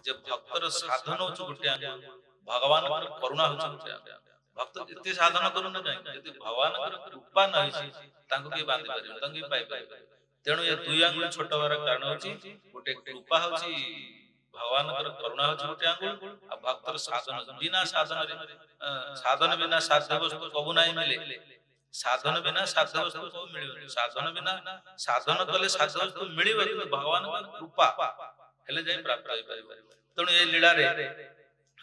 जे भक्तर साधन होछु गोटे आंगुल भगवान करुणा होछु गोटे आंगुल भक्त एते साधन करू न काई यदि भगवान कृपा न होइछि तांको के बांधि परियो तांको के पाइ परियो तेणु ये दुई आंगुल छोट होबार कारण होछि गोटे कृपा होछि भगवान करुणा होछि गोटे आंगुल आ भक्तर साधन बिना साधन रे साधन बिना साध्य वस्तु कबु नाही मिले साधन बिना साध्य वस्तु को मिलियो साधन बिना साधन कले साध्य वस्तु मिलियो कि भगवान कृपा हेले जाई प्राप्त होई परिबो तेणु ए लीला रे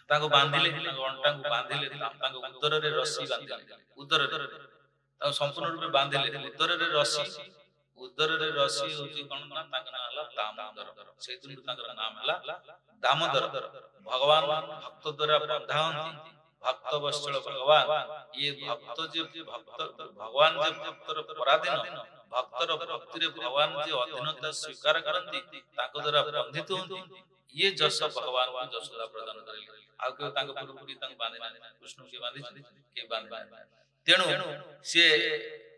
ताको बांधिले अंटा को बांधिले ताको उदर रे रस्सी बांधिले उदर रे ताको संपूर्ण रूपे बांधिले उदर रे रस्सी उदर रे रस्सी होची कोन ना ताका नाम हला दामोदर से दिन ताकर नाम हला दामोदर भगवान भक्त द्वारा बंधा हंती भक्त वत्सल भगवान ये भक्त जे भक्त भगवान जे भक्तर पराधीन भक्तर भक्ति रे भगवान जे अधीनता स्वीकार करंती ताको द्वारा बंधित होंती ये जस भगवान को जसोदा प्रदान करेले आ के ताको पुरपुरी ताको बांधि कृष्ण के बांधि के बांधि तेणु से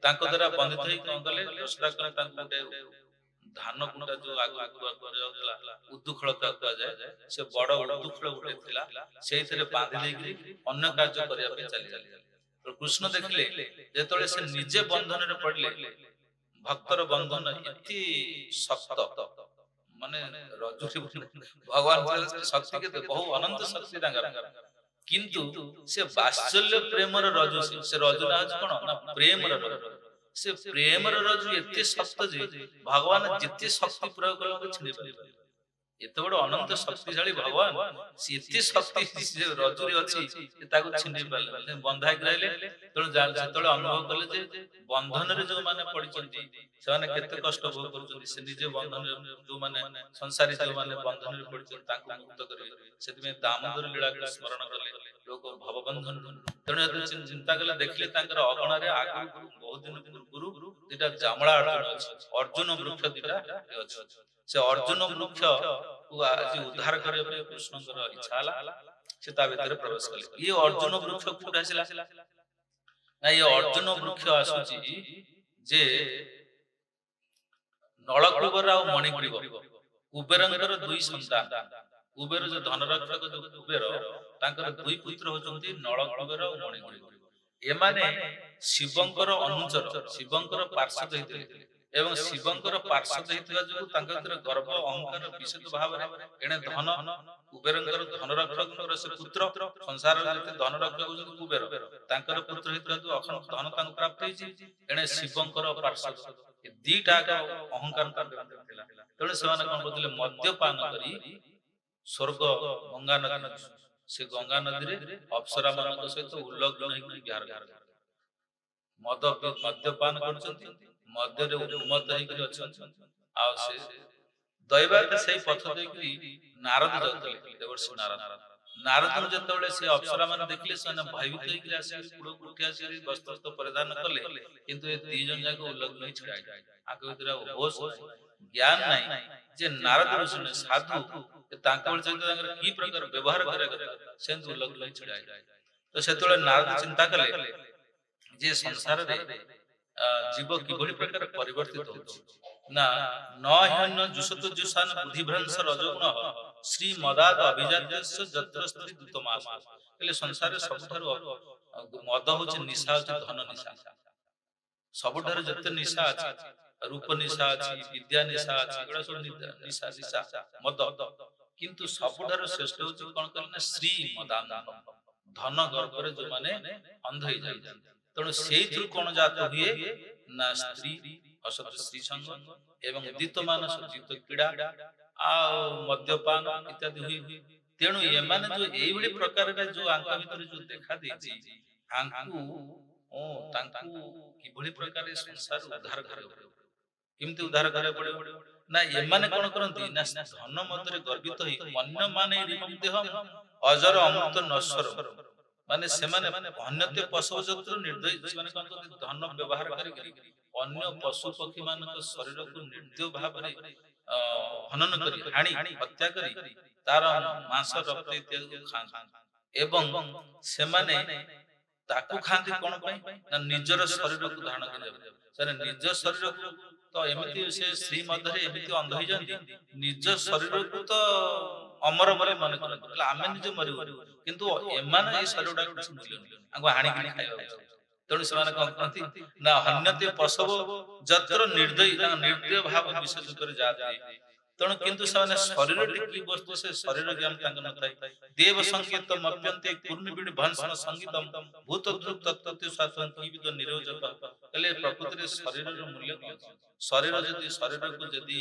ताको द्वारा बंधित होई कोन कले जसोदा कले ताको गोटे धान कुटा जो आगु जाउतला उद्दुखळ कहता जाय से बड़ उद्दुखळ गोटे थिला सेइथरे बांधि देकरी अन्य कार्य करिया पे चली तो कृष्ण देखले जेतले से निजे बंधन रे पड़ले भक्तर बंधन इति शक्त माने रजुरी भगवान शक्ति के बहु अनंत शक्ति तांगर किंतु से वात्सल्य प्रेमर रजु से रजु ना कोन ना प्रेमर रजु से प्रेमर रजु एते शक्त जे भगवान जिते शक्ति प्रयोग करले छिने पारे एते बड़ अनंत शक्तिशाली भगवान से एते शक्ति जे रजुरी अछि ताको छिने पाले बंधा रहले तेणु जेतले अनुभव कले जे बंधन रे जो माने पड़ी चंती से माने केते कष्ट भोग करचंती से निजे बंधन जो माने संसारी जो माने बंधन रे पड़ी चंती ताको मुक्त करिवे सेति में दामोदर लीला के स्मरण करले लोक भवबंधन तेणु चिंता कले देखले तांकर अगणा रे आगु बहुत दिन पूर्व दिटा जामळा अर्जुन वृक्ष दिटा अछि से अर्जुन वृक्ष को आज उद्धार करे पे कृष्णकर इच्छा हला से ता भीतर प्रवेश कले ये अर्जुन वृक्ष कोड आसिला ना ये अर्जुन वृक्ष आसुची जे नळकुबर आ मणिग्रीव कुबेरंकर दुई संतान कुबेर जो धनरक्षक जो कुबेर तांकर दुई पुत्र होचंती नळकुबर आ मणिग्रीव एमाने शिवंकर अनुचर शिवंकर पार्षद हेतिले एवं शिवंकर पार्षद हेतिबा जो तांकर भीतर गर्व अहंकार विशेष भाव रे एने धन कुबेरंकर धनरक्षककर से पुत्र संसार जते धनरक्षक जो कुबेर तांकर पुत्र हेतिबा जो अखंड धन तांक प्राप्त हेछि एने शिवंकर पार्षद ए दीटा का अहंकार तांकर थिला तेणु सेमाने कोन करथिले मद्यपान करी स्वर्ग गंगा नदी से गंगा नदी रे अप्सरा मानक सहित उल्लग्न होई विहार मद मद्यपान करछंती मध्य रे उन्मत्त होई करी अछंती आ से दैवात सही पथ देकरी नारद जातले देवर्षि नारद नारद जतबेले से अप्सरा मान देखले से भयभीत होई करी आसी कुडो उठी आसी वस्त्र परिधान कले किंतु ए दी जन जाक उल्लग्न होई छड़ाई आके भीतर होश ज्ञान नाही जे नारद ऋषि साधु तांकर सहित तांकर की प्रकार व्यवहार करे सेंत उल्लग्न होई छड़ाई तो सेतोले नारद चिंता कले जे संसार रे जीव किभଳି प्रकार परिवर्तित होछि ना नहन जुसत जुसान बुद्धिभ्रंश रजगुण श्री मदाद अभिजात्यस्य जत्र स्त्री दूतमास एले संसार सबठार मद होछि निशा होछि धन निशा सबठार जते निशा अछि रूप निशा अछि विद्या निशा अछि एडा सब निशा निशा मद किंतु सबठार श्रेष्ठ होछि कोन कहले श्री मदान धन गर्भ रे जो माने अंध होई जाय तेणु सेइथु कोन जात हुए ना स्त्री असत स्त्री संग एवं उदित मानस जित क्रीड़ा आ मद्यपान इत्यादि हुई तेणु एमाने जो एई भली प्रकार रे जो आंका भीतर जो देखा देछि आंकु ओ तांकु कि भली प्रकार रे संसार उद्धार करे किमति उद्धार करे पड़े ना एमाने कोन करंती ना धन मदरे गर्वित होई अन्य माने रिमम देह अजर अमृत नश्वर माने सेमाने अन्यते पशु जंतु निर्दयी माने कोन धन व्यवहार करी अन्य पशु पक्षी मानक शरीर को निर्दय भाव रे हनन करी हानि हत्या करी तार मांस रक्त इत्यादि खान एवं सेमाने ताकू खांती कोन पई ना निजर शरीर को धारण करे सेने निज शरीर को ତ ଏମିତି ସେ ଶ୍ରୀ ମଧ୍ୟରେ ଏମିତି ଅନ୍ଧ ହେଇଯାନ୍ତି ନିଜ ଶରୀରକୁ ତ ଅମର ବୋଲି ମନେ କରନ୍ତି, ହେଲେ ଆମେ ନିଜେ ମରିବୁ, କିନ୍ତୁ ଏମାନେ ଏଇ ଶରୀର ଗୁଡାକ କିଛି ମୂଲ୍ୟ ନୁହେଁ, ଆଙ୍କୁ ହାଣିକିନି ଖାଇବାକୁ ଚାହୁଁଛନ୍ତି। ତେଣୁ ସେମାନେ କଣ କରନ୍ତି ନା ହନ୍ୟତେ ପଶବ ଯତ୍ର ନିର୍ଦ୍ଦୟୀ, ତାଙ୍କ ନିର୍ଦ୍ଦୟ ଭାବ ବିଶେଷ କରି ଯାଆନ୍ତି। ତେଣୁ କିନ୍ତୁ ସେମାନେ ଶରୀରଟି କି ବସ୍ତୁ ସେ ଶରୀର ଜ୍ଞାନ ତାଙ୍କ ନଥାଏ। ଦେବ ସଙ୍ଗୀତ ମପ୍ୟନ୍ତେ କୁର୍ମି ବିଡ଼ି ଭଂସନ ସଙ୍ଗୀତମ୍ ଭୂତ ତତ୍ତ୍ୱ ଶାସନ କିବିଦ ନିରୋଜକ। ହେଲେ ପ୍ରକୃତିରେ ଶରୀରର ମୂଲ୍ୟ କଣ? ଶରୀର ଯଦି ଶରୀରକୁ ଯଦି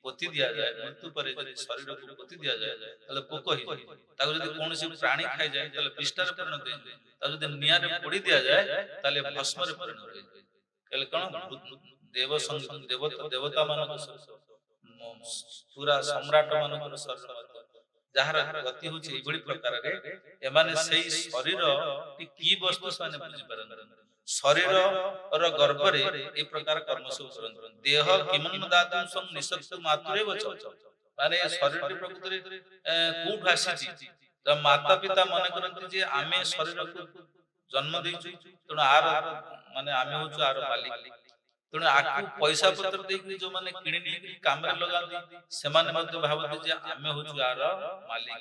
ପୋତି ଦିଆଯାଏ, ମୃତ୍ୟୁ ପରେ ଯଦି ଶରୀରକୁ ପୋତି ଦିଆଯାଏ ତାହେଲେ ପୋକ ହେଇଯାଏ। ତାକୁ ଯଦି କୌଣସି ପ୍ରାଣୀ ଖାଇଯାଏ ତାହେଲେ ବିଷ୍ଠାରେ ପରିଣତ ହେଇଯାଏ। ତାକୁ ଯଦି ନିଆଁରେ ପୋଡ଼ି ଦିଆଯାଏ ତାହେଲେ ଭସ୍ମରେ ପରିଣତ ହେଇଯାଏ। ହେଲେ କଣ ଦେବ ସଙ୍ଗୀତ ଦେବତା ମାନଙ୍କ ପୁରା ସମ୍ରାଟ ମାନଙ୍କର ଶରୀର ଯାହାର ଗତି ହଉଛି ଏଇଭଳି ପ୍ରକାରରେ, ଏମାନେ ସେଇ ଶରୀର କି ବସ୍ତୁ ସେମାନେ ବୁଝିପାରନ୍ତି। ଶରୀରର ଗର୍ଭରେ ଏ ପ୍ରକାର କର୍ମ ସବୁ କରନ୍ତି। ଦେହ କିମନ ଦାତୁଂ ସଂ ନିଃଶକ୍ତ ମାତୁରେ ବଚ, ମାନେ ଶରୀରଟି ପ୍ରକୃତରେ କୋଉଠୁ ଆସିଛି? ତ ମାତା ପିତା ମନେ କରନ୍ତି ଯେ ଆମେ ଶରୀରକୁ ଜନ୍ମ ଦେଇଛୁ, ତେଣୁ ଆର ମାନେ ଆମେ ହଉଛୁ ଆର ମାଲିକ। ତେଣୁ ଆକୁ ପଇସା ପତ୍ର ଦେଇକି ଯୋଉମାନେ କିଣି ନେଇକି କାମରେ ଲଗାନ୍ତି ସେମାନେ ମଧ୍ୟ ଭାବନ୍ତି ଯେ ଆମେ ହଉଛୁ ଆର ମାଲିକ।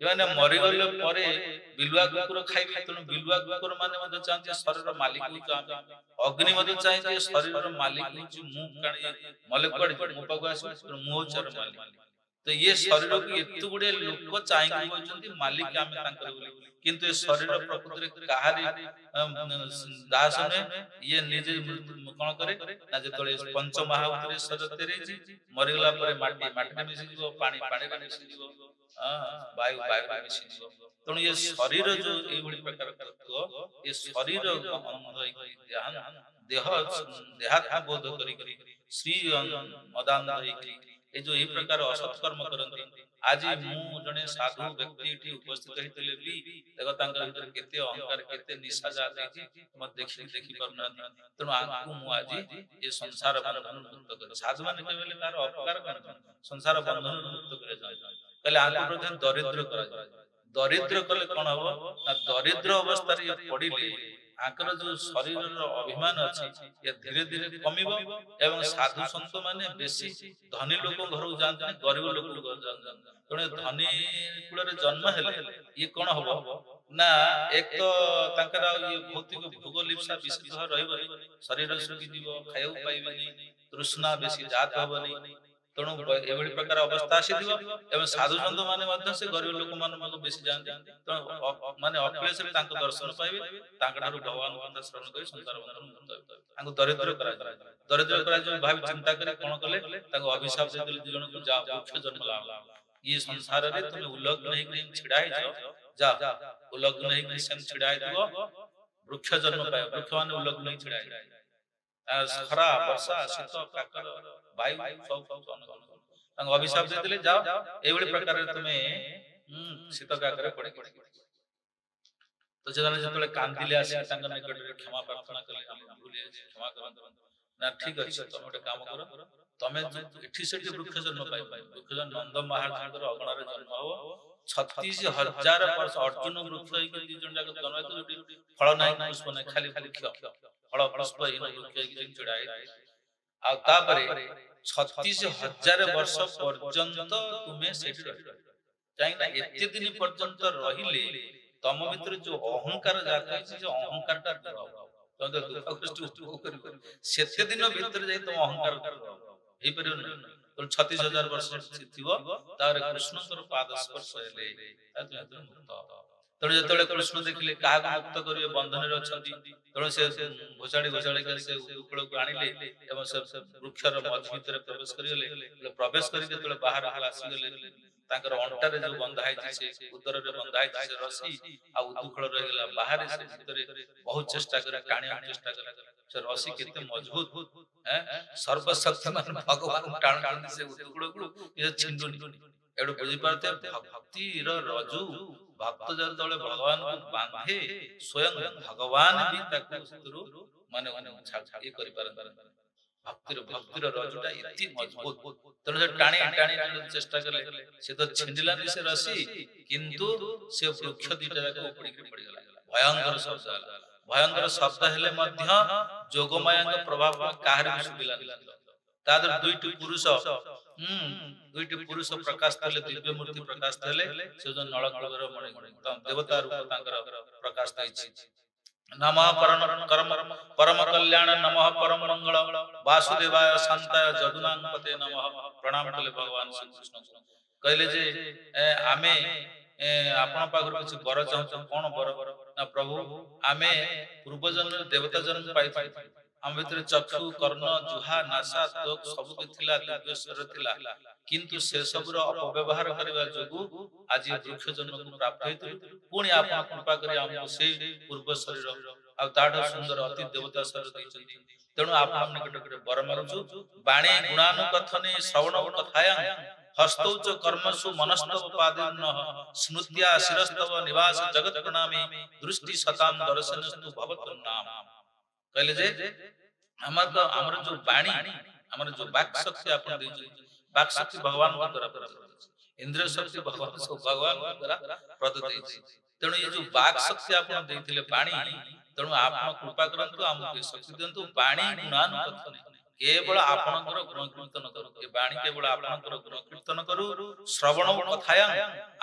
ଏମାନେ ମରିଗଲେ ପରେ ବିଲୁଆ କୁକୁର ଖାଇବେ, ତେଣୁ ବିଲୁଆ କୁକୁର ମାନେ ମଧ୍ୟ ଚାହାନ୍ତି ଶରୀରର ମାଲିକ ହଉଛୁ ଆମେ। ଅଗ୍ନି ମଧ୍ୟ ଚାହେଁ ଯେ ଶରୀରର ମାଲିକ ହଉଛି ମୁଁ, କାରଣ ମଲେ କୁଆଡେ ମୋ ପାଖକୁ ଆସିବ, ମୁଁ ହଉଛି ଆର ମାଲିକ। ତ ଇଏ ଶରୀରକୁ ଏତେ ଗୁଡିଏ ଲୋକ ଚାହିଁକି ବସିଛନ୍ତି ମାଲିକ ଆମେ ତାଙ୍କର ବୋଲି, କିନ୍ତୁ ଏ ଶରୀର ପ୍ରକୃତିରେ କାହାରି ଦାସ ନୁହେଁ। ଇଏ ନିଜେ କଣ କରେ ନା ଯେତେବେଳେ ପଞ୍ଚ ମହାଭୂତରେ ଶରୀର ତିଆରି ମରିଗଲା ପରେ ମାଟିରେ ମିଶିଯିବ, ପାଣିରେ ମିଶିଯିବ, ବାୟୁ ବାୟୁରେ ମିଶିଯିବ। ତେଣୁ ଏ ଶରୀର ଯୋଉ ଏଇଭଳି ପ୍ରକାର ତତ୍ତ୍ୱ, ଏ ଶରୀର ଦେହ ଦେହାତ୍ମ ବୋଧ କରିକି ଶ୍ରୀ ମଦାନ୍ଧ ହେଇକି ଏ ଯୋଉ ଏଇ ପ୍ରକାର ଅସତ୍କର୍ମ କରନ୍ତି। ଆଜି ମୁଁ ଜଣେ ସାଧୁ ବ୍ୟକ୍ତି ଏଠି ଉପସ୍ଥିତ ହେଇଥିଲେ ବି ଦେଖ ତାଙ୍କ ଭିତରେ କେତେ ଅହଙ୍କାର, କେତେ ନିଶା ଜାତ ହେଇଛି ମତେ ଦେଖି ପାରୁନାହାନ୍ତି। ତେଣୁ ଆଙ୍କୁ ମୁଁ ଆଜି ଏ ସଂସାର ବନ୍ଧନରୁ ମୁକ୍ତ କରି, ସାଧୁ ମାନେ କେବେ ତାର ଅପକାର କରନ୍ତି, ସଂସାର ବନ୍ଧନରୁ ମୁକ୍ତ କରି କହିଲେ ଆଙ୍କୁ ପ୍ରଥମେ ଦରିଦ୍ର କରାଯାଏ। ଦରିଦ୍ର କଲେ କଣ ହବ ନା ଦରିଦ୍ର ଅବସ୍ଥାରେ ପଡିଲେ ଆଙ୍କର ଯୋଉ ଶରୀରର ଅଭିମାନ ଅଛି ଏ ଧୀରେ ଧୀରେ କମିବ, ଏବଂ ସାଧୁ ସନ୍ଥ ମାନେ ବେଶୀ ଧନୀ ଲୋକ ଘରକୁ ଯାଆନ୍ତି, ଗରିବ ଲୋକ ଯାଆନ୍ତି। ତେଣୁ ଧନୀ କୂଳରେ ଜନ୍ମ ହେଲେ ଇଏ କଣ ହବ ନା ଏକ ତ ତାଙ୍କର ଇଏ ଭୌତିକ ଭୋଗ ଲିପ୍ସା ବିଶେଷ ରହିବନି, ଶରୀର ଶୁଖିଯିବ, ଖାଇବାକୁ ପାଇବେନି, ତୃଷ୍ଣା ବେଶୀ ଜାତ ହବନି। ତେଣୁ ଏଭଳି ପ୍ରକାର ଅବସ୍ଥା ଆସିଥିବ, ଏବଂ ସାଧୁ ସନ୍ଥ ମାନେ ମଧ୍ୟ ସେ ଗରିବ ଲୋକମାନଙ୍କୁ ବେଶୀ ଯାଆନ୍ତି। ତେଣୁ ମାନେ ଅକ୍ଲେଶରେ ତାଙ୍କ ଦର୍ଶନ ପାଇବେ, ତାଙ୍କ ଠାରୁ ଭଗବାନ କଥା ଶ୍ରବଣ କରି ସଂସାର ବନ୍ଧନ ମୁକ୍ତ ହେବେ। ତାଙ୍କୁ ଦରିଦ୍ର କରାଯାଏ। ଦରିଦ୍ର କରାଯାଏ ଭାବି ଚିନ୍ତା କରି କଣ କଲେ, ତାଙ୍କୁ ଅଭିଶାପ ଦେଇଦେଲେ ଦି ଜଣଙ୍କୁ, ଯାଅ ବୃକ୍ଷ ଜନ୍ମ ଲାଭ। ଇଏ ସଂସାରରେ ତୁମେ ଉଲ୍ଲଗ୍ନ ହେଇକି ଛିଡା ହେଇଛ, ଯାଅ ଉଲ୍ଲଗ୍ନ ହେଇକି ସେମିତି ଛିଡା ହେଇଥିବ, ବୃକ୍ଷ ଜନ୍ମ ପାଇବ। ବୃକ୍ଷ ମାନେ ଉଲ୍ଲଗ୍ନ ହେଇକି ଛିଡା ହେଇଥିବ, ଖରା ବର୍ଷା ଶୀତ କାକର ବାୟୁ ସବୁ ତାଙ୍କୁ ଅଭିଶାପ ଦେଇଦେଲେ, ଯାଅ ଏଇଭଳି ପ୍ରକାରରେ ତୁମେ ଶୀତ କାକରେ ପଡି। ତ ସେମାନେ ଯେତେବେଳେ କାନ୍ଦିଲେ ଆସି ତାଙ୍କ ନିକଟରେ କ୍ଷମା ପ୍ରାର୍ଥନା କଲେ, ଭୁଲ ହେଇଛି କ୍ଷମା କରନ୍ତୁ। ନା ଠିକ ଅଛି, ତମେ ଗୋଟେ କାମ କର, ତମେ ଏଠି ସେଠି ବୃକ୍ଷ ଜନ୍ମ ପାଇବ। ବୃକ୍ଷ ନନ୍ଦ ମହାରାଜଙ୍କର ଅଗଣାରେ ଜନ୍ମ ହବ। 36,000 ବର୍ଷ ଅର୍ଜୁନ ବୃକ୍ଷ ହେଇକି ଦି ଜଣ ଯାକ ଜନ୍ମ ହେଇଥିଲେ, ଯୋଉଠି ଫଳ ନାହିଁ ପୁଷ୍ପ ନାହିଁ, ଖାଲି ବୃକ୍ଷ, ଫଳ ପୁଷ୍ପ ହୀନ ବୃକ୍ଷ ହେଇକି ଛିଡା ହେଇଛି। ଆଉ ତାପରେ 36,000 ବର୍ଷ ପର୍ଯ୍ୟନ୍ତ ତୁମେ ସେଠି ରହିବ। କାହିଁକି ନା ଏତେ ଦିନ ପର୍ଯ୍ୟନ୍ତ ରହିଲେ ତମ ଭିତରେ ଯୋଉ ଅହଙ୍କାର ଜାତ ହେଇଛି, ସେ ଅହଙ୍କାର ଟା ଦୂର ହବ। ତମେ ତ ଦୁଃଖ କଷ୍ଟ ଉପଭୋଗ କରିବ, ସେତେ ଦିନ ଭିତରେ ଯାଇ ତମ ଅହଙ୍କାର ହେଇପାରିବ ନାହିଁ। 36,000 ବର୍ଷ ଥିବ, ତାପରେ କୃଷ୍ଣଙ୍କର ପାଦ ସ୍ପର୍ଶ ହେଲେ ମୁକ୍ତ ହବ। ତେଣୁ ଯେତେବେଳେ କୃଷ୍ଣ ଦେଖିଲେ କାହାକୁ ମୁକ୍ତ କରିବେ, ବନ୍ଧନରେ ଅଛନ୍ତି, ତେଣୁ ସେ ଘୋଷାଡି କରି ସେ ଉପକୂଳକୁ ଆଣିଲେ, ଏବଂ ସେ ବୃକ୍ଷର ମଝି ଭିତରେ ପ୍ରବେଶ କରିଗଲେ। ପ୍ରବେଶ କରି ଯେତେବେଳେ ବାହାରକୁ ଆସିଗଲେ, ତାଙ୍କର ଅଣ୍ଟାରେ ଯୋଉ ବନ୍ଧା ହେଇଛି, ସେ ଉଦରରେ ବନ୍ଧା ହେଇଛି ସେ ରସି, ଆଉ ଉଦୁଖଳ ରହିଗଲା ବାହାରେ। ସେ ଭିତରେ ବହୁତ ଚେଷ୍ଟା କରି ଟାଣିବାକୁ ଚେଷ୍ଟା କଲେ, ସେ ରସି କେତେ ମଜବୁତ, ସର୍ବଶକ୍ତିମାନ ଭଗବାନ ଟାଣୁଛନ୍ତି ସେ ଉଦୁଖଳକୁ, ଛିଣ୍ଡୁନି। ଏଠୁ ବୁଝିପାରୁଥିବେ ଭକ୍ତିର ରଜୁ, ଭକ୍ତ ଯେତେବେଳେ ଭଗବାନଙ୍କୁ ବାନ୍ଧେ, ସ୍ୱୟଂ ଭଗବାନ ବି ତାକୁ ସେଥିରୁ ମାନେ ଇଏ କରିପାରନ୍ତି। ଭକ୍ତିର ରଜୁଟା ଏତେ ମଜବୁତ, ତେଣୁ ସେ ଟାଣି ଚେଷ୍ଟା କଲେ, ସେ ତ ଛିଣ୍ଡିଲାନି ସେ ରସି, କିନ୍ତୁ ସେ ବୃକ୍ଷ ଦିଟା ଯାକ ଉପଡ଼ିକି ପଡିଗଲା। ଭୟଙ୍କର ଶବ୍ଦ ହେଲା। ଭୟଙ୍କର ଶବ୍ଦ ହେଲେ ମଧ୍ୟ ଯୋଗମାୟାଙ୍କ ପ୍ରଭାବ କାହାରିକୁ ଶୁଭିଲାନି। ତାଦେହରେ ଦୁଇଟି ପୁରୁଷ ପ୍ରକାଶ ଥିଲେ, ଦିବ୍ୟ ମୂର୍ତ୍ତି ପ୍ରକାଶ ଥିଲେ, ସେ ଯୋଉ ନଳକୂଳର ମଣି ଦେବତା ରୂପ ତାଙ୍କର ପ୍ରକାଶ ଦେଇଛି। ନମଃ ପରମ କଲ୍ୟାଣ, ନମଃ ପରମ ମଙ୍ଗଳ, ବାସୁଦେବାୟ ଶାନ୍ତାୟ ଯଦୁନାଂପତେ ନମଃ। ପ୍ରଣାମ କଲେ ଭଗବାନ ଶ୍ରୀକୃଷ୍ଣ। କହିଲେ ଯେ ଆମେ ଆପଣ ପାଖରୁ କିଛି ବର ଚାହୁଁଛୁ। କଣ ବର? ନା ପ୍ରଭୁ, ଆମେ ପୂର୍ବ ଜନ୍ମରେ ଦେବତା ଜନ୍ମ ପାଇଥିଲୁ। ଆମ ଭିତରେ ଚକ୍ଷୁ, କର୍ଣ୍ଣ, ଜିହ୍ବା, ନାସା, ତ୍ୱକ୍ ସବୁ କିଛି ଥିଲା, ଦିବ୍ୟ ଶରୀର ଥିଲା, କିନ୍ତୁ ସେ ସବୁର ଅପବ୍ୟବହାର କରିବା ଯୋଗୁଁ ଆଜି ବୃକ୍ଷ ଜନ୍ମକୁ ପ୍ରାପ୍ତ ହେଇଥିଲୁ। ପୁଣି ଆପଣ କୃପା କରି ଆମକୁ ସେଇ ପୂର୍ବ ଶରୀର ଆଉ ତାଠୁ ସୁନ୍ଦର ଅତି ଦେବତା ଶରୀର ଦେଇଛନ୍ତି। ତେଣୁ ଆପଣ ନିକଟରେ ବର ମାରୁଛୁ। ବାଣୀ ଗୁଣାନୁକଥନେ ଶ୍ରବଣ କଥାୟାଂ ହସ୍ତୌଚ କର୍ମସୁ ମନସ୍ତବ ପାଦିନଃ ସ୍ମୃତ୍ୟା ଶିରସ୍ତବ ନିବାସ ଜଗତ ପ୍ରଣାମୀ ଦୃଷ୍ଟି ସତାಂ ଦର୍ଶନସ୍ତୁ ଭବତଂ ନାମ। କହିଲେ ଯେ ଆମର ଯୋଉ ବାଣୀ, ଆମର ଯୋଉ ବାକ୍ ଶକ୍ତି ଆପଣ ଦେଇଛନ୍ତି, ବାକ୍ ଶକ୍ତି ଭଗବାନଙ୍କ ଦ୍ୱାରା ପ୍ରଦତ୍ତ, ଇନ୍ଦ୍ରିୟ ଶକ୍ତି ଭଗବାନଙ୍କ ଦ୍ୱାରା ପ୍ରଦତ୍ତ ହେଇଛି। ତେଣୁ ଏ ଯୋଉ ବାକ୍ ଶକ୍ତି ଆପଣ ଦେଇଥିଲେ ବାଣୀ, ତେଣୁ ଆପଣ କୃପା କରନ୍ତୁ, ଆମକୁ ଏ ଶକ୍ତି ଦିଅନ୍ତୁ। ବାଣୀ ଗୁଣାନୁକଥନେ, କେବଳ ଆପଣଙ୍କର ଗୁଣ କୀର୍ତ୍ତନ କରୁ। ଏ ବାଣୀ କେବଳ ଆପଣଙ୍କର ଗୁଣ କୀର୍ତ୍ତନ କରୁ। ଶ୍ରବଣ କଥାୟାଂ,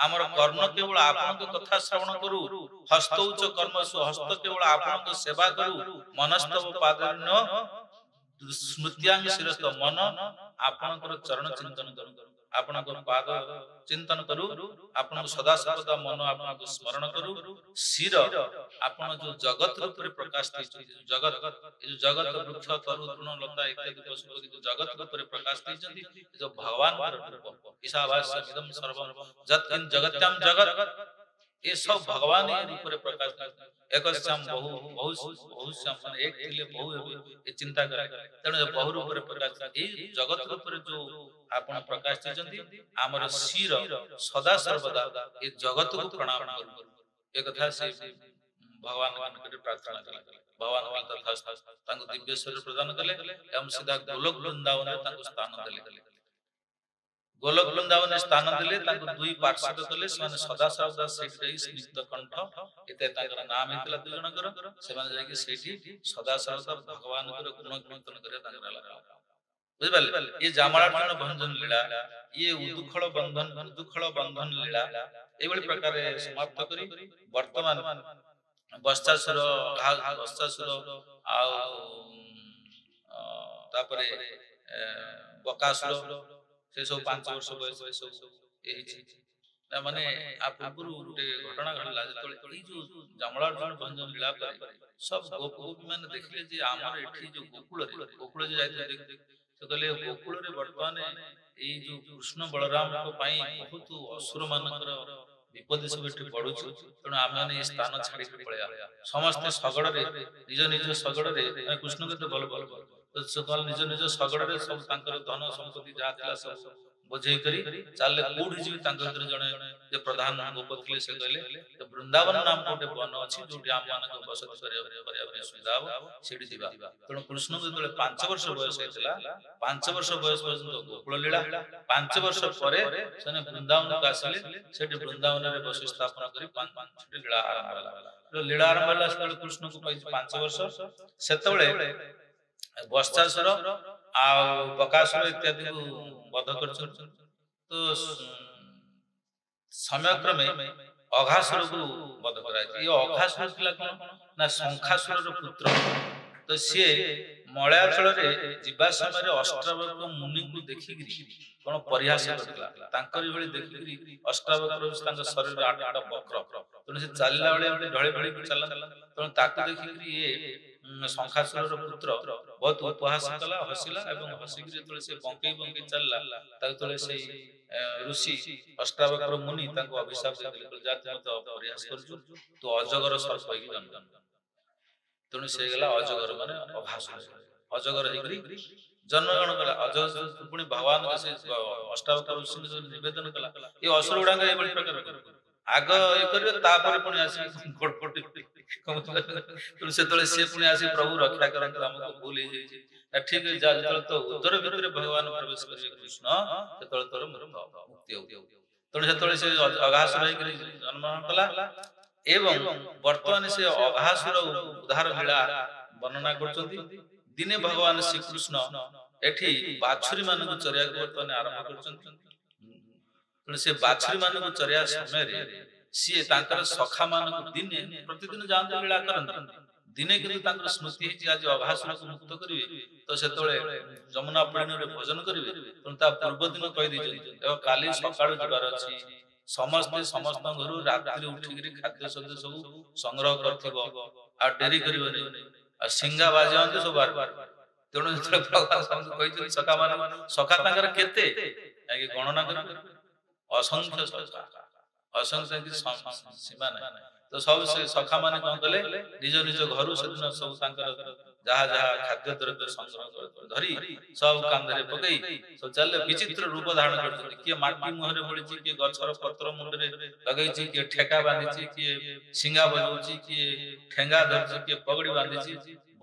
ଆମର କର୍ଣ୍ଣ କେବଳ ଆପଣଙ୍କ କଥା ଶ୍ରବଣ କରୁ। ହସ୍ତୌଚ କର୍ମସୁ, ହସ୍ତ କେବଳ ଆପଣଙ୍କ ସେବା କରୁ। ମନସ୍ତବ ପାଦର୍ଣ୍ୟ ସ୍ମୃତ୍ୟାଂ ଶିରସ୍ତ, ମନ ଆପଣଙ୍କର ଚରଣ ଚିନ୍ତନ କରୁ, ଆପଣଙ୍କ ପାଦ ଚିନ୍ତନ କରୁ, ଆପଣଙ୍କୁ ସଦାସର୍ବଦା ମନ ଆପଣଙ୍କୁ ସ୍ମରଣ କରୁ। ଶିର ଆପଣ ଯୋଉ ଜଗତ ରୂପରେ ପ୍ରକାଶ ଦେଇଛନ୍ତି, ଜଗତ, ଏ ଯୋଉ ଜଗତ ବୃକ୍ଷ ତରୁ ତୃଣ ଲତା ଇତ୍ୟାଦି ପଶୁ ପକ୍ଷୀ ଯୋଉ ଜଗତ ରୂପରେ ପ୍ରକାଶ ଦେଇଛନ୍ତି, ଏ ଯୋଉ ଭଗବାନଙ୍କର ରୂପ। ଈଶାବାସ୍ୟ ଇଦଂ ସର୍ବଂ ଯତ୍କିଂ ଜଗତ୍ୟାଂ ଜଗତ, ଏ ସବୁ ଭଗବାନ ଏ ରୂପରେ ପ୍ରକାଶ ଦେଇଛନ୍ତି। ଏକଶ୍ୟାମ ବହୁଶ୍ୟାମ, ମାନେ ଏକ ଥିଲେ ବହୁ ହେବେ, ଏ ଚିନ୍ତା କରେ। ତେଣୁ ଏ ବହୁ ରୂପରେ ପ୍ରକାଶ, ଏଇ ଜଗତ ରୂପରେ ଯୋଉ ଆପଣ ପ୍ରକାଶ ଦେଇଛନ୍ତି, ଆମର ଶିର ସଦା ସର୍ବଦା ଏ ଜଗତକୁ ପ୍ରଣାମ କରୁ। ଏ କଥା ସେ ଭଗବାନଙ୍କ ନିକଟରେ ପ୍ରାର୍ଥନା କଲେ। ଭଗବାନ ତାଙ୍କୁ ଦିବ୍ୟ ଶରୀର ପ୍ରଦାନ କଲେ ଏବଂ ସିଧା ଗୋଲୋକ ବୃନ୍ଦାବନରେ ତାଙ୍କୁ ସ୍ଥାନ ଦେଲେ। ଗୋଲୋକ ବୃନ୍ଦାବନରେ ସ୍ଥାନ ଦେଲେ, ତାଙ୍କୁ ଦୁଇ ପାର୍ଶ୍ୱଦ କଲେ। ସେମାନେ ସଦା ସର୍ବଦା ସେଇଠି ଯାଇ ସ୍ନିଗ୍ଧ କଣ୍ଠ, ଏତେ ତାଙ୍କର ନାମ ହେଇଥିଲା ଦୁଇ ଜଣଙ୍କର। ସେମାନେ ଯାଇକି ସେଇଠି ସଦା ସର୍ବଦା ଭଗବାନଙ୍କର ଗୁଣ କୀର୍ତ୍ତନ କରିବା ତାଙ୍କର ହେଲା। ବୁଝିପାରିଲେ? ଇଏ ଜାମଳାର୍ଜୁନ ଭଞ୍ଜନ ଲୀଳା, ଇଏ ଉଦୁଖଳ ବନ୍ଧନ ଲୀଳା ଏଇଭଳି ପ୍ରକାର ସମାପ୍ତ କରି ବର୍ତ୍ତମାନ ବତ୍ସାସୁର ଆଉ ତାପରେ ବକାସୁର, ସେ ସବୁ 5 ବର୍ଷ ବୟସରେ ସବୁ ହେଇଛି। ମାନେ ଆ ପୂର୍ବରୁ ଗୋଟେ ଘଟଣା ଘଟିଲା। ଯେତେବେଳେ ଏଇ ଯୋଉ ଜାମଳାର୍ଜୁନ ଭଞ୍ଜନ ଲୀଳା ପରେ ସବୁ ଗୋପୀ ମାନେ ଦେଖିଲେ ଯେ ଆମର ଏଠି ଯୋଉ ଗୋକୁଳ ଯେ ଯାଇଥିଲେ, ସେ କହିଲେ ଗୋକୁଳରେ ବର୍ତ୍ତମାନ ଏଇ ଯୋଉ କୃଷ୍ଣ ବଳରାମଙ୍କ ପାଇଁ ବହୁତ ଅସୁର ମାନଙ୍କର ବିପଦ ସବୁ ଏଠି ବଢୁଛି। ତେଣୁ ଆମେ ମାନେ ଏ ସ୍ଥାନ ଛାଡିକି ପଳେଇବା। ସମସ୍ତେ ଶଗଡ଼ରେ, ନିଜ ଶଗଡ଼ରେ, କୃଷ୍ଣଙ୍କୁ ଏତେ ଭଲ ନିଜ ଶଗଡ଼ରେ ସବୁ ତାଙ୍କର ଧନ ସମ୍ପତ୍ତି ଯାହା ଥିଲା ସବୁ ବୋଝେଇ କରି ଚାଲିଲେ। କୋଉଠି ଯିବେ? ତାଙ୍କ ଭିତରେ ଜଣେ ଯେ ପ୍ରଧାନ ଗୋପ ଥିଲେ, ସେ କହିଲେ ବୃନ୍ଦାବନ ନାମ ଗୋଟେ ବନ ଅଛି, ଯୋଉଠି ଆମ ମାନଙ୍କୁ ବସତି କରିବା ପାଇଁ ସୁବିଧା ହବ, ସେଇଠି ଯିବା। ତେଣୁ କୃଷ୍ଣଙ୍କୁ ଯେତେବେଳେ 5 ବର୍ଷ ବୟସ ହେଇଥିଲା, 5 ବର୍ଷ ବୟସ ପର୍ଯ୍ୟନ୍ତ ଗୋକୁଳ ଲୀଳା, 5 ବର୍ଷ ପରେ ସେମାନେ ବୃନ୍ଦାବନକୁ ଆସିଲେ। ସେଠି ବୃନ୍ଦାବନରେ ବସି ସ୍ଥାପନ କରି ଲୀଳା ଆରମ୍ଭ ହେଲା। ଲୀଳା ଆରମ୍ଭ ହେଲା ସେତେବେଳେ କୃଷ୍ଣଙ୍କୁ ପାଇଛି 5 ବର୍ଷ। ସେତେବେଳେ ବତ୍ସାସୁର ଆଉ ବକାସୁର ଇତ୍ୟାଦିକୁ ବଧ କରିଛନ୍ତି। ତ ସମୟକ୍ରମେ ଅଘାସୁରକୁ ବଧ କରାଯାଇଛି। ଏ ଅଘାସୁର ଥିଲା କଣ? ନା ଶଙ୍ଖାସୁରର ପୁତ୍ର। ତ ସିଏ ମଳୟାଚଳରେ ଯିବା ସମୟରେ ଅଷ୍ଟାବକ୍ର ମୁନିଙ୍କୁ ଦେଖିକିରି କଣ ପରିହାସ କରିଥିଲା। ତାଙ୍କରି ଭଳି ଦେଖିକିରି ଅଷ୍ଟାବକ୍ର ତାଙ୍କ ଶରୀରରେ 8ଟା ବକ୍ର, ତେଣୁ ସେ ଚାଲିଲା ବେଳେ ଢଳି ଢଳି ଚାଲନ୍ତି। ତେଣୁ ତାକୁ ଦେଖିକିରି ଇଏ ଶଙ୍ଖାସୁରର ପୁତ୍ର ବହୁତ ଉପହାସ କଲା, ହସିଲା, ଏବଂ ହସିକିରି ଯେତେବେଳେ ସେ ବଙ୍କେଇ ଚାଲିଲା, ତାକୁ ଯେତେବେଳେ ସେଇ ଋଷି ଅଷ୍ଟାବକ୍ର ମୁନି ତାଙ୍କୁ ଅଭିଶାପ ଦେଇଥିଲେ, ଯା ତୁ ମତେ ପରିହାସ କରୁଛୁ, ତୁ ଅଜଗର ସର୍ପ ହେଇକି ଜନ୍ମ। ତେଣୁ ସେ ହେଇଗଲା ଅଜଗର, ମାନେ ଅଘାସୁର। ଅଜଗର ହେଇକରି ଜନ୍ମଗ୍ରହଣ କଲା। ଅଜଗର ପୁଣି ଭଗବାନ ସେ ଅଷ୍ଟାବକ୍ର ଋଷିଙ୍କୁ ନିବେଦନ କଲା, ଏ ଅସୁର ଗୁଡାକ ଏଭଳି ପ୍ରକାର ଆଗ ଇଏ କରିବେ, ତାପରେ ପୁଣି ଆସିବେ ଗୋଡପଟି। ତେଣୁ ସେତେବେଳେ ସିଏ ପୁଣି ଆସି ପ୍ରଭୁ ରକ୍ଷା କରନ୍ତୁ, ଆମକୁ ଭୁଲ ହେଇଯାଇଛି। ଠିକ ଅଛି, ଯା, ଯେତେବେଳେ ତ ଉଦର ଭିତରେ ଭଗବାନ ପ୍ରବେଶ କରିବେ କୃଷ୍ଣ, ସେତେବେଳେ ତୋର ମୁକ୍ତି ହଉ। ତେଣୁ ସେତେବେଳେ ସେ ଅଘାସୁର ହେଇକରି ଜନ୍ମଗ୍ରହଣ କଲା। ଏବଂ ବର୍ତ୍ତମାନ ସେ ଅଘାସୁର ଉଦ୍ଧାର ଲୀଳା ବର୍ଣ୍ଣନା କରୁଛନ୍ତି। ଦିନେ ଭଗବାନ ଶ୍ରୀକୃଷ୍ଣ ଏଠି ବାଛୁରୀ ମାନଙ୍କୁ ଚରିବାକୁ ବର୍ତ୍ତମାନ ଆରମ୍ଭ କରୁଛନ୍ତି। ତେଣୁ ସେ ବାଛୁରୀ ମାନଙ୍କୁ ଚରିବା ସମୟରେ ସିଏ ତାଙ୍କର ସଖା ମାନଙ୍କୁ ଦିନେ ପ୍ରତିଦିନ ଯାଆନ୍ତି ଲୀଳା କରନ୍ତି, ଦିନେ କିନ୍ତୁ ତାଙ୍କର ସ୍ମୃତି ହେଇଛି ଆଜି ଅଘାସୁରକୁ ମୁକ୍ତ କରିବେ, ତ ସେତେବେଳେ ଯମୁନା ପରିଣୟରେ ଭୋଜନ କରିବେ। ତେଣୁ ତା ପୂର୍ବ ଦିନ କହିଦେଇଛନ୍ତି ଏବଂ କାଲି ସକାଳୁ ଯିବାର ଅଛି, ସମସ୍ତେ ସମସ୍ତଙ୍କ ଘରୁ ରାତିରେ ଉଠିକିରି ଖାଦ୍ୟ ଶସ୍ୟ ସବୁ ସଂଗ୍ରହ କରିଥିବ, ଆଉ ଡେରି କରିବନି, ଆଉ ସିଂହା ବାଜିଅନ୍ତି ସବୁ ବାହାରିବ। ତେଣୁ ଯେତେବେଳେ ଭଗବାନ ସମସ୍ତଙ୍କୁ କହିଛନ୍ତି ସଖା ମାନଙ୍କୁ, ସଖା ତାଙ୍କର କେତେ ଆଗେ ଗଣନା କରିବେ, ଅସଂଖ୍ୟ ସଖା, ଅସଂଖ୍ୟ ସୀମା ନାହିଁ। ତ ସବୁ ସେ ସଖା ମାନେ କଣ କଲେ, ନିଜ ନିଜ ଘରୁ ସେଦିନ ସବୁ ତାଙ୍କର ଯାହା ଯାହା ଖାଦ୍ୟ ଦ୍ରବ୍ୟ ସଂଗ୍ରହ ଧରି ସବୁ କାନ୍ଧରେ ପକେଇ ସବୁ ଚାଲିଲେ। ବିଚିତ୍ର ରୂପ ଧାରଣ କରିଛନ୍ତି, କିଏ ମାଟି ମୁହଁରେ ବଳିଛି, କିଏ ଗଛର ପତ୍ର ମୁଣ୍ଡରେ ଲଗେଇଛି, କିଏ ଠେକା ବାନ୍ଧିଛି, କିଏ ସିଂହା ବଜାଉଛି, କିଏ ଠେଙ୍ଗା ଧରିଛି, କିଏ ପଗଡି ବାନ୍ଧିଛି,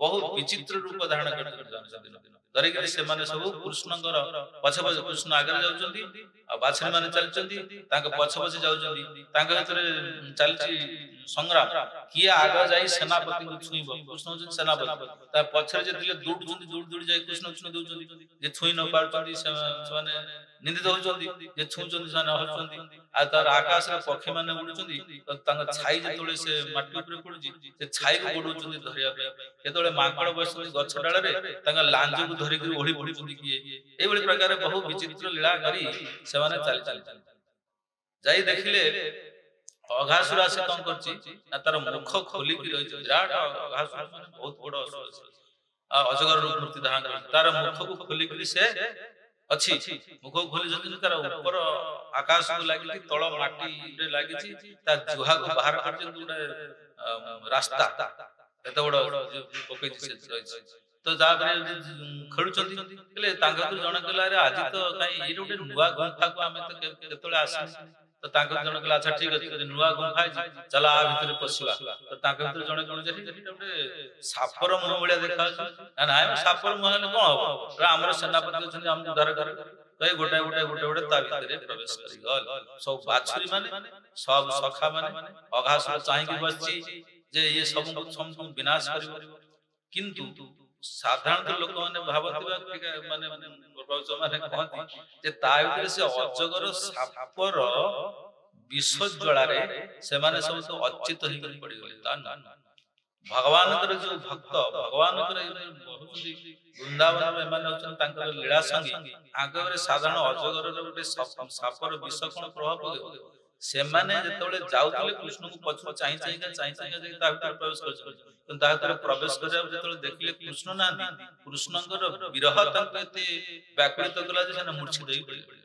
ବହୁତ ବିଚିତ୍ର ରୂପ ଧାରଣ କରିଛନ୍ତି ସେଦିନ। ଧରିକିରି ସେମାନେ ସବୁ କୃଷ୍ଣଙ୍କର ପଛେ ପଛେ, କୃଷ୍ଣ ଆଗରେ ଯାଉଛନ୍ତି ଆଉ ବାଛୁରୀ ମାନେ ଚାଲିଛନ୍ତି ତାଙ୍କ ପଛେ ପଛେ ଯାଉଛନ୍ତି। ତାଙ୍କ ଭିତରେ ଚାଲିଛି ସଂଗ୍ରାମ, କିଏ ଆଗ ଯାଇ ସେନାପତିଙ୍କୁ ଛୁଇଁବ। କୃଷ୍ଣ ହଉଛନ୍ତି ସେନାପତି, ତା ପଛରେ ଯେତିକି ଦୌଡୁଛନ୍ତି ଦୌଡ଼ି ଦୌଡ଼ି ଯାଇ କୃଷ୍ଣ ଛୁଇଁ ଦଉଛନ୍ତି। ଯେ ଛୁଇଁ ନ ପାରୁଛନ୍ତି ସେମାନେ ନିନ୍ଦିତ ହଉଛନ୍ତି, ଯେ ଛୁଇଁଛନ୍ତି ସେମାନେ ହସୁଛନ୍ତି। ଆଉ ତାର ଆକାଶରେ ପକ୍ଷୀ ମାନେ ଉଡୁଛନ୍ତି, ତାଙ୍କ ଛାଇ ଯେତେବେଳେ ସେ ମାଟି ଉପରେ ପଡୁଛି ସେ ଛାଇକୁ ଗୋଡଉଛନ୍ତି ଧରିବା ପାଇଁ। କେତେବେଳେ ମାଙ୍କଡ ବସିଛନ୍ତି ଗଛ ଡାଳରେ, ତାଙ୍କ ଲାଞ୍ଜକୁ ଧରିକି ଓଳି ପଡୁଛନ୍ତି କିଏ। ଏଇଭଳି ପ୍ରକାର ବହୁ ବିଚିତ୍ର ଲୀଳା କରି ସେମାନେ ଚାଲି ଚାଲିଛନ୍ତି। ଯାଇ ଦେଖିଲେ ଅଘାସୁର ଆସି କଣ କରୁଛି ନା ତାର ମୁଖ ଖୋଲିକି ରହିଛି। ବିରାଟ ଅଘାସୁର ମାନେ ବହୁତ ବଡ ଅସୁର, ଅଜଗର ମୂର୍ତ୍ତି ଧାରଣ କରିଛି। ତାର ମୁଖକୁ ଖୋଲିକିରି ସେ ଅଛି, ମୁଖକୁ ଖୋଲିଛନ୍ତି, ତାର ଉପର ଆକାଶକୁ ଲାଗିଛି, ତଳ ମାଟିରେ ଲାଗିଛି, ତା ଜୁହାକୁ ବାହାର କରିଛନ୍ତି ଗୋଟେ ରାସ୍ତା, ଏତେ ବଡ ପକେଇଛି ସେ ରହିଛି। ତ ତାପରେ ଖେଳୁଛନ୍ତି, ହେଲେ ତାଙ୍କ ଭିତରୁ ଜଣେ କହିଲା ଆରେ ଆଜି ତ କାଇଁ ଏଇଟା ଗୋଟେ ନୂଆ ଗୁମ୍ଫାକୁ ଆମେ ତ କେତେବେଳେ ଆସିନି। ତ ତାଙ୍କ ଜଣେ କହିଲା ଆଚ୍ଛା ଠିକ ଅଛି, ଯଦି ନୂଆ ଗୁମ୍ଫା ହେଇଛି ଚାଲ ଆ ଭିତରେ ପଶିବା। ତ ତାଙ୍କ ଭିତରୁ ଜଣେ କଣ ଯେ ଏଇଟା ଗୋଟେ ସାପର ମୁହଁ ଭଳିଆ ଦେଖାଯାଉଛି। ନା ନାଇଁ ସାପର ମୁହଁ ହେଲେ କଣ ହବ, ଆମର ସେନାପତି ଅଛନ୍ତି ଆମକୁ ଉଦ୍ଧାର କରିବେ। ତ ଗୋଟାଏ ତା ଭିତରେ ପ୍ରବେଶ କରିଗଲେ। ସବୁ ବାଛୁରୀ ମାନେ, ସବୁ ସଖା ମାନେ, ଅଘାସୁର ଚାହିଁକି ବସିଛି ଯେ ଇଏ ସମସ୍ତଙ୍କୁ ବିନାଶ କରିବ। କିନ୍ତୁ ସାଧାରଣତଃ ଲୋକମାନେ ଭାବନ୍ତି ମାନେ ମାନେ କହନ୍ତି ଯେ ତା ଭିତରେ ସେ ଅଜଗର ସାପର ବିଷ ଜ୍ୱାଳାରେ ସେମାନେ ସବୁ ଅଚ୍ୟୁତ ହେଇକି ପଡିଗଲେ। ତା ଭଗବାନଙ୍କର ଯୋଉ ଭକ୍ତ, ଭଗବାନଙ୍କର ହଉଛନ୍ତି ବୃନ୍ଦାବନର ଏମାନେ ହଉଛନ୍ତି ତାଙ୍କର ଲୀଳା ସଙ୍ଗୀ। ଆଗରେ ସାଧାରଣ ଅଜଗରର ଗୋଟେ ସାପର ବିଷ କଣ ପ୍ରଭାବ ପକେଇବ। ସେମାନେ ଯେତେବେଳେ ଯାଉଥିଲେ କୃଷ୍ଣଙ୍କୁ ପଛରୁ ଚାହିଁ ଚାହିଁକା ଯାଇକି ତା ଭିତରେ ପ୍ରବେଶ କରିଛନ୍ତି। କିନ୍ତୁ ତା ଭିତରେ ପ୍ରବେଶ କରିବାକୁ ଯେତେବେଳେ ଦେଖିଲେ କୃଷ୍ଣ ନାହାନ୍ତି, କୃଷ୍ଣଙ୍କର ବିରହ ତାଙ୍କୁ ଏତେ ବ୍ୟାକୁଳିତ କଲା ଯେ ସେମାନେ ମୂର୍ଚ୍ଛିତ ହେଇ ପଡିଗଲେ।